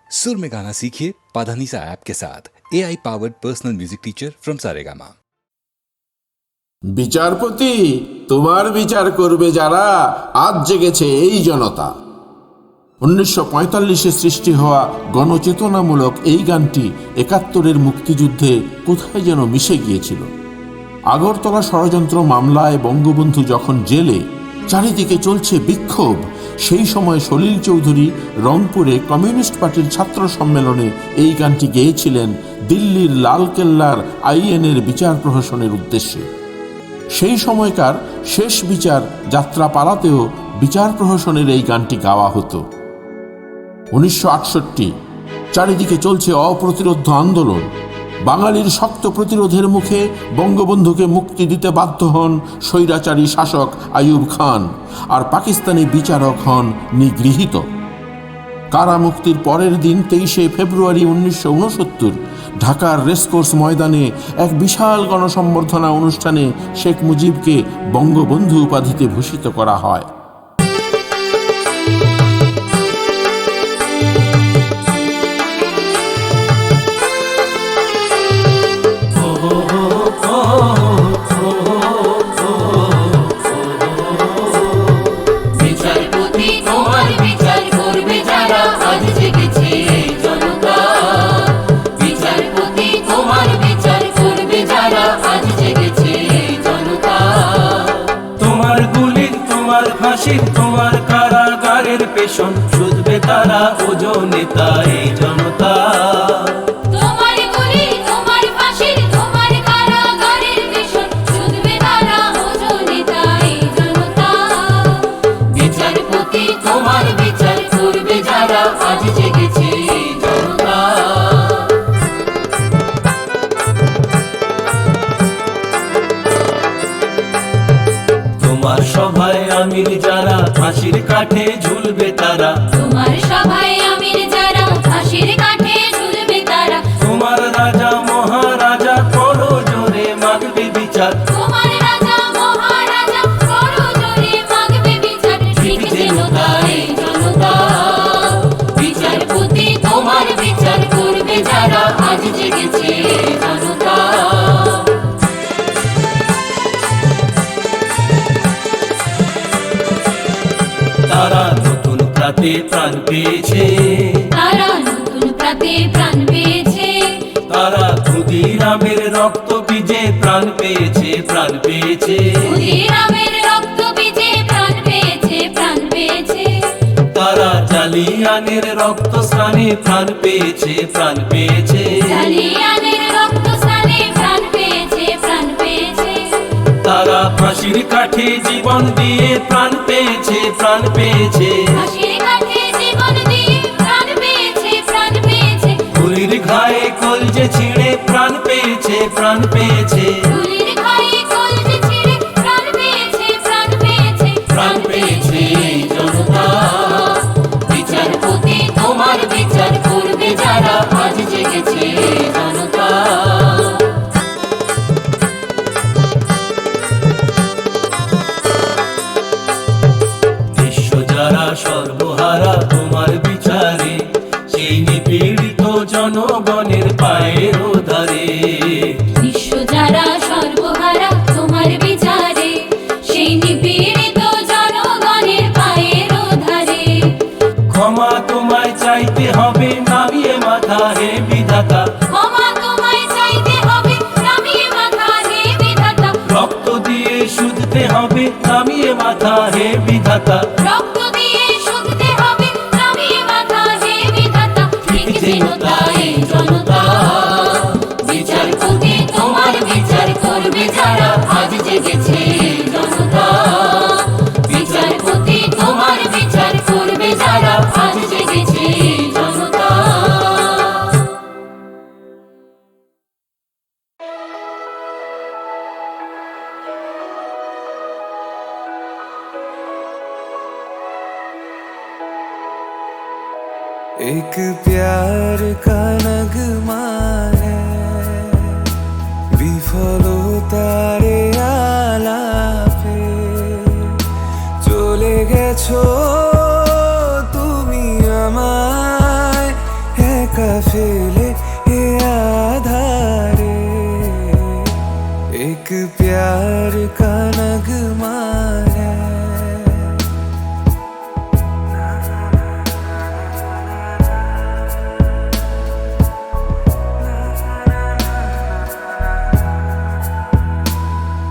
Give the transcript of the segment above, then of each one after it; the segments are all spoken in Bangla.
सुर में गाना सीखिए पाधानीसा ऐप के साथ AI powered personal music teacher from Saregama. বিচারপতি, তোমার বিচার করবে যারা, আজ জেগেছে এই জনতা। 1945-এ সৃষ্টি হওয়া গণচেতনামূলক এই গানটি 71-এর মুক্তিযুদ্ধে কোথায় যেন মিশে গিয়েছিল। আগরতলা ষড়যন্ত্র মামলায় বঙ্গবন্ধু যখন জেলে, চারিদিকে চলছে বিক্ষোভ, সেই সময় সলিল চৌধুরী রংপুরে কমিউনিস্ট পার্টির ছাত্র সম্মেলনে এই গানটি গেয়েছিলেন দিল্লির লালকেল্লার আইএনের বিচার প্রহসনের উদ্দেশ্যে। সেই সময়কার শেষ বিচার যাত্রা পালাতেও বিচার প্রহসনের এই গানটি গাওয়া হতো। 1968 চারিদিকে চলছে অপ্রতিরোধ্য আন্দোলন। বাঙালির শক্ত প্রতিরোধের মুখে বঙ্গবন্ধুকে মুক্তি দিতে বাধ্য হন স্বৈরাচারী শাসক আইয়ুব খান, আর পাকিস্তানি বিচারক হন নিগৃহীত। কারামুক্তির পরের দিন 23শে ফেব্রুয়ারি 1969 ঢাকার রেসকোর্স ময়দানে এক বিশাল গণসম্বর্ধনা অনুষ্ঠানে শেখ মুজিবকে বঙ্গবন্ধু উপাধিতে ভূষিত করা হয়। তোমার কারাগারের পেশন শুধবে তারা ওজনে তাই জনতা। তোমার গুলি, তোমার ফাঁসি, তোমার কারাগারের পেশন শুধবে তারা ওজনে তাই জনতা। বিচারপতি তোমার বিচার করবে যারা, আজ জেগেছে জনতা। তোমার সভায় আমির যারা, ফাঁসির কাঠে ঝুলবে তারা। তোমার সভায় আমির যারা, ফাঁসির কাঠে ঝুলবে তারা। তোমার রাজা মহারাজা করো জোরে মাগবে বিচার। তোমার রাজা মহারাজা করো জোরে মাগবে বিচার। ঠিক যেন তাই জনতা। বিচারপতি তোমার বিচার করবে যারা, আজ জেগেছে জনতা। তারা নতুন প্রাতে প্রাণ পেয়েছে, তারা নতুন প্রাতে প্রাণ পেয়েছে। তারা ক্ষুদিরামের রক্ত বীজে প্রাণ পেয়েছে, প্রাণ পেয়েছে। ক্ষুদিরামের রক্ত বীজে প্রাণ পেয়েছে, প্রাণ পেয়েছে। তারা জালিয়ানের রক্ত স্নানে প্রাণ পেয়েছে, প্রাণ পেয়েছে। জালিয়ানের রক্ত স্নানে প্রাণ পেয়েছে, প্রাণ পেয়েছে। তারা ফাঁসির কাঠে জীবন দিয়ে প্রাণ পেয়েছে, প্রাণ পেয়েছে। ফাঁসির কাঠে জীবন দিয়ে প্রাণ পেয়েছে, প্রাণ পেয়েছে। গুলির ঘায়ে কলজে ছিঁড়ে প্রাণ পেয়েছে, প্রাণ পেয়েছে। গুলির ঘায়ে কলজে ছিঁড়ে প্রাণ পেয়েছে, প্রাণ পেয়েছে। প্রাণ পেয়েছে জনতা। বিচারপতি তোমার বিচার করবে যারা, আজ জেগেছে জনতা। যারা সর্বহারা তোমার বিচারে, সেই নিপীড়িত জনগণের পায়ের ধারে। বিশ্ব যারা সর্বহারা তোমার বিচারে, সেই নিপীড়িত জনগণের পায়ের ধারে। ক্ষমা তোমায় চাইতে হবে নামিয়ে মাথা হে বিধাতা। ক্ষমা তোমায় চাইতে হবে নামিয়ে মাথা হে বিধাতা। রক্ত দিয়ে শুধতে হবে নামিয়ে মাথা হে বিধাতা। রক্ত দিয়ে শুধতে হবে নামিয়ে মাথা হে বিধাতা। ঠিক যেন তাই জনতা। বিচারপতি তোমার বিচার করবে যারা, আজ জেগেছে জনতা। বিচারপতি তোমার বিচার করবে যারা, আজ জেগেছে জনতা। एक प्यार का नगमा है, বিফলতারে আলাপে চলে গেছো তুমি আমায় काफिले ये आधारे एक प्यार का नगमा है।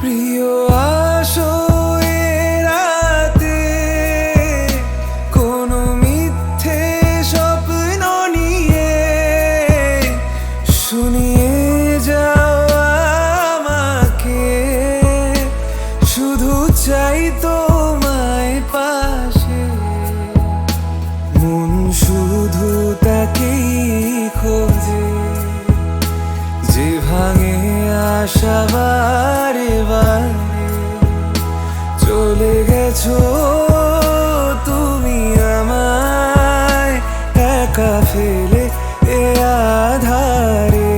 প্রিয় আসো এ রাতে, কোনো মিথ্যে স্বপ্ন নিয়ে শুনিয়ে যাও আমাকে। শুধু চাই তোমায় পাশে, মন শুধু তাকেই খোঁজে যে ভাঙে আশা বারে বারে। চলে গেছো তুমি আমায় একা ফেলে এ आधारे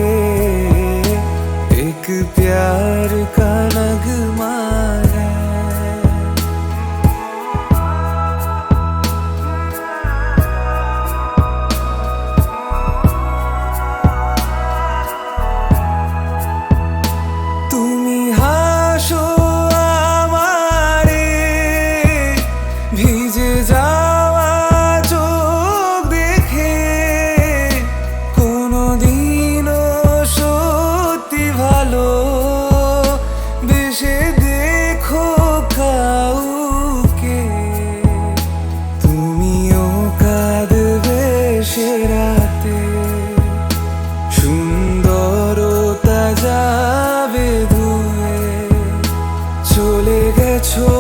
एक प्यार का नगमा है। তুমি হাসো আমারে ভিজে যাওয়া চোখ দেখে, কোনোদিনও সত্যি ভালো বেশে দেখো কাউকে। তুমিও কাঁদবে সে রাতে, সুন্দরতা যাবে ধুয়ে। চলে গেছো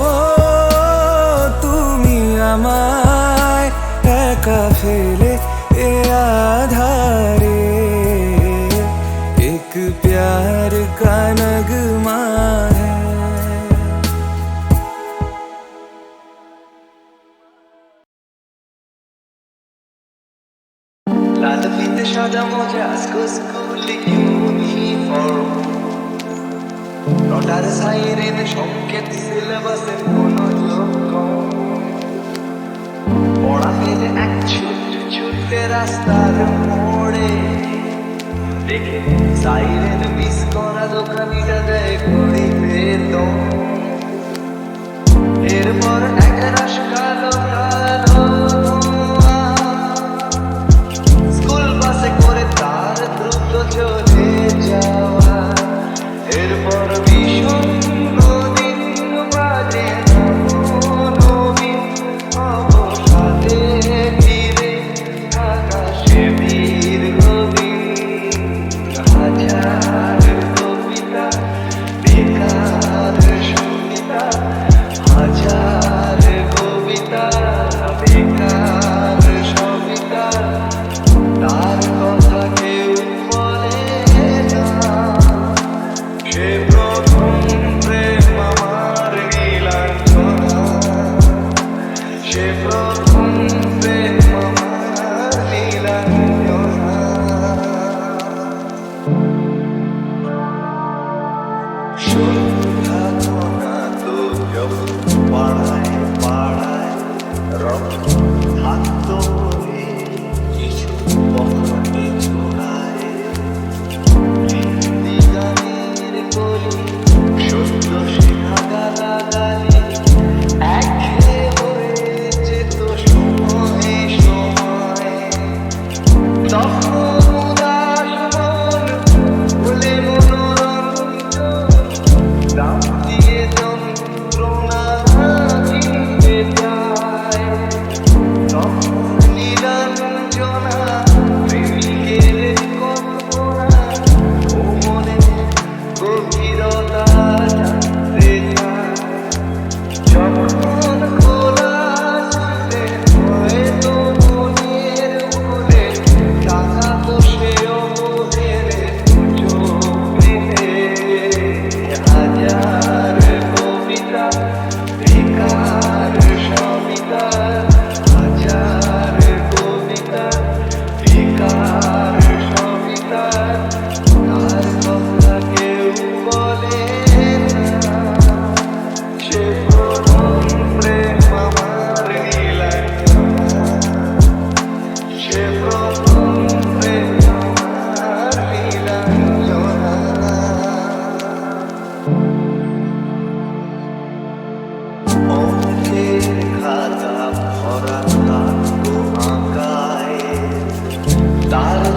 তুমি আমায় একা ফেলে এ आधारे एक प्यार का नगमा है। লাল ফিতে সাদা মোজা স্কুলে ইউনিফর্ম, রটার সাইরেন সংকেত সিলেবাসে মনোযোগ কম। পড়া ফেলে এক ছুটে রাস্তার মোড়ে, দেখে সাইরেন মিস করা দোকানিটা দেয় ঘড়িতে দম। এরপর এক রাশ কালো কালো স্কুল বাসে করে তার দ্রুত চলে যাওয়া। এরপর ভীষণ নদীন বাজে নবীন অবসাদে ফিরে আকাশে দীর্ঘদিন। হাজার কবিতা বেকার সঙ্গীতা, হাজার কবিতা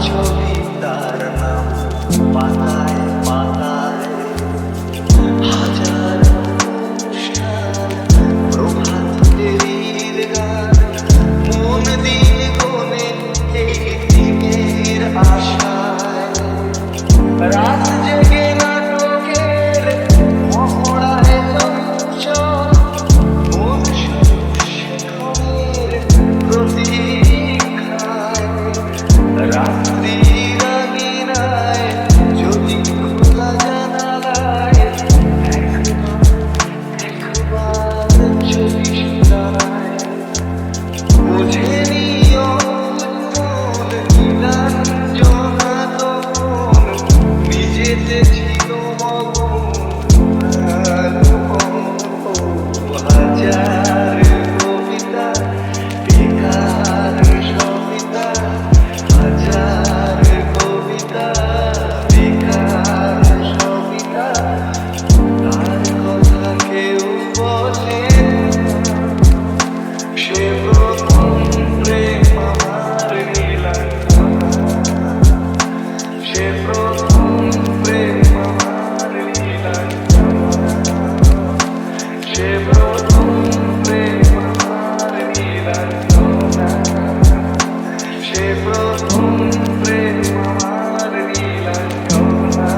ছবি তার নাম পাতায় পাতায় হাজার অনুষ্ঠান প্রভাত ফেরির গান মন দিয়ে কোণে এই দিনের আশায় রাত জেগে নাটকের মহড়ায় চঞ্চল মন শিখনের প্রতীক্ষায় রাত্রি রাগিনায় যদি খোলা জানালায় একবার যদি দাঁড়ায় বোঝেনি অমন নীলাঞ্জনা তখন নিজেতে ছিল মগন হাজার কবিতা বেকার সবিতা হাজার কবিতা বেকার সবিতা তার কথা কেউ বলে সে প্রথম প্রেম আমার নীলাঞ্জনা সে প্রথম প্রেম আমার নীলাঞ্জনা সে প্রথম প্রেম আমার নীলাঞ্জনা সে প্রথম প্রেম আমার নীলাঞ্জনা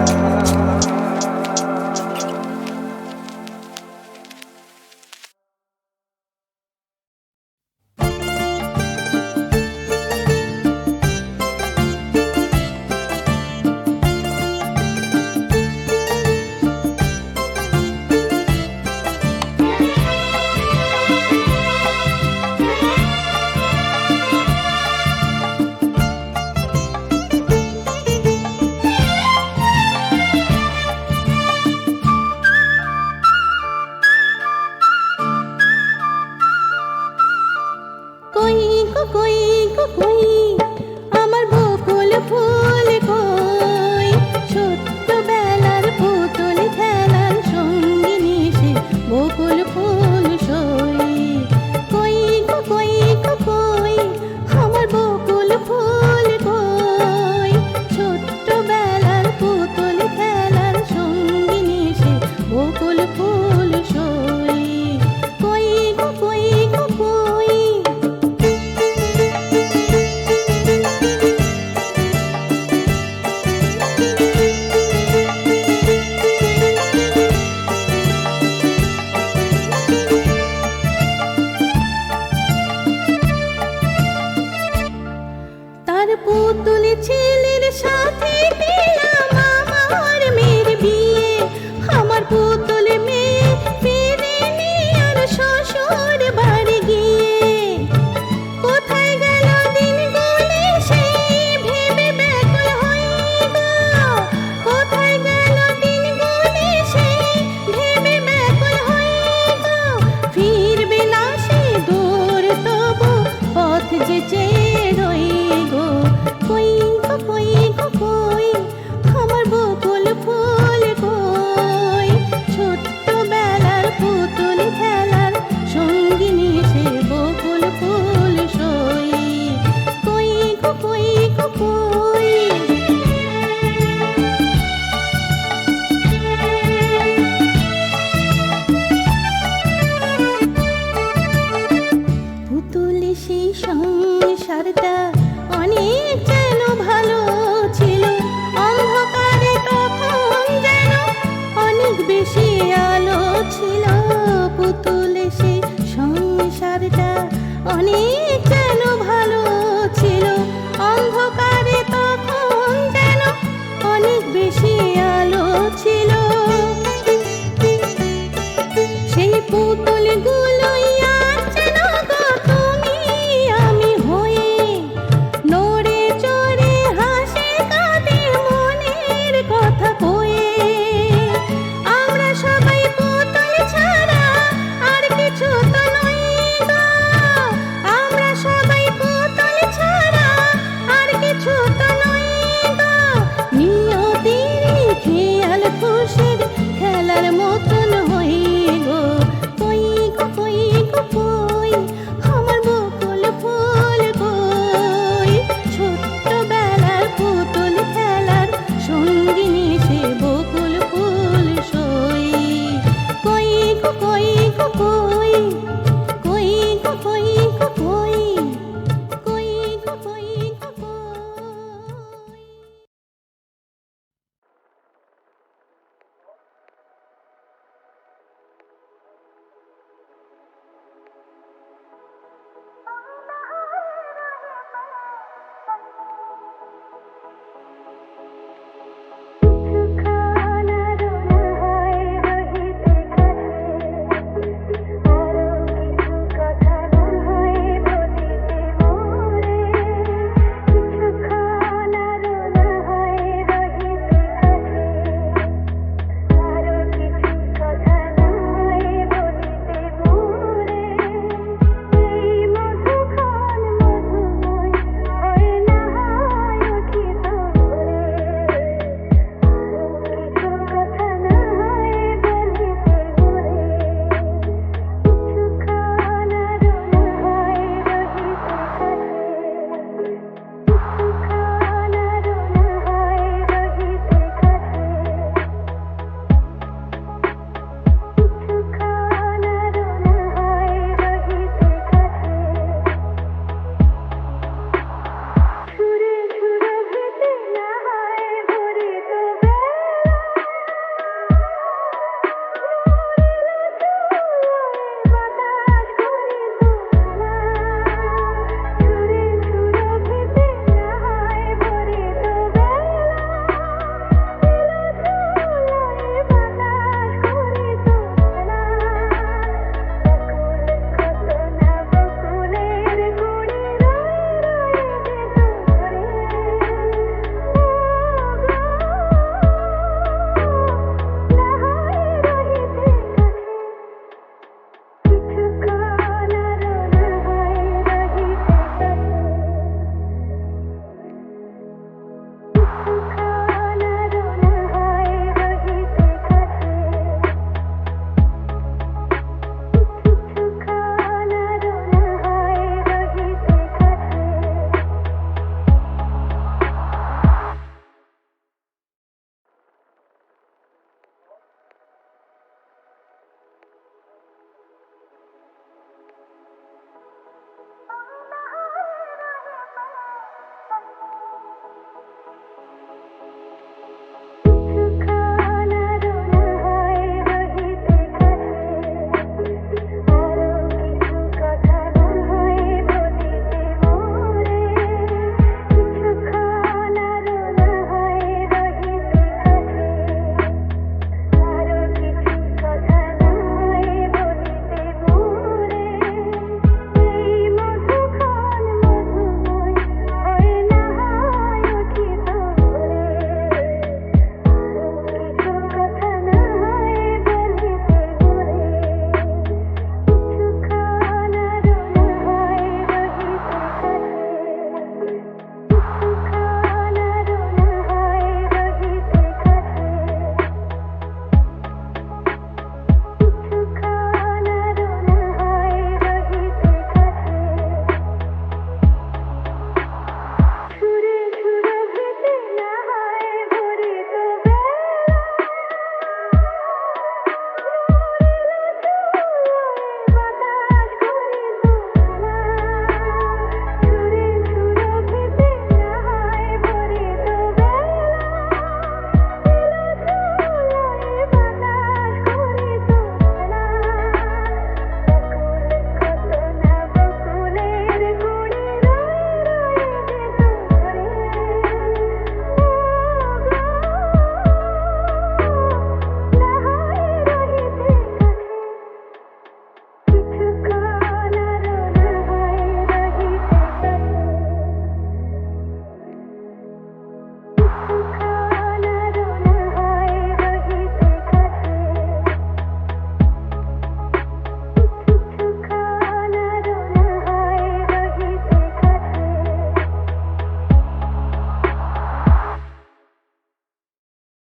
কই গো কই গো কই আমার বকুল ফুল কই ছোট্টবেলার পুতুল খেলার সঙ্গিনী সে বকুল ফুল সই কই গো কই গো কই আমার বকুল ফুল কই ছোট্টবেলার পুতুল খেলার সঙ্গিনী সে বকুল ফুল সই কই গো কই গো কই তার পুতুল ছেলের সাথে দিলাম আমার মেয়ের বিয়ে আমার পুতুল মেয়ে ফিরেনি আর শ্বশুর বাড়ি গিয়ে কোথায় গেল দিনগুলি সেই ভেবে ব্যাকুল হয়ে গো কোথায় গেল দিনগুলি সেই ভেবে ব্যাকুল হয়ে গো ফিরবে না সে দূর তবু পথ যে চেয়ে রই গো কই গো কই গো কই আমার বকুল ফুল কই ছোট্টবেলার পুতুল খেলার সঙ্গিনী সে বকুল ফুল সই কই গো কই গো কই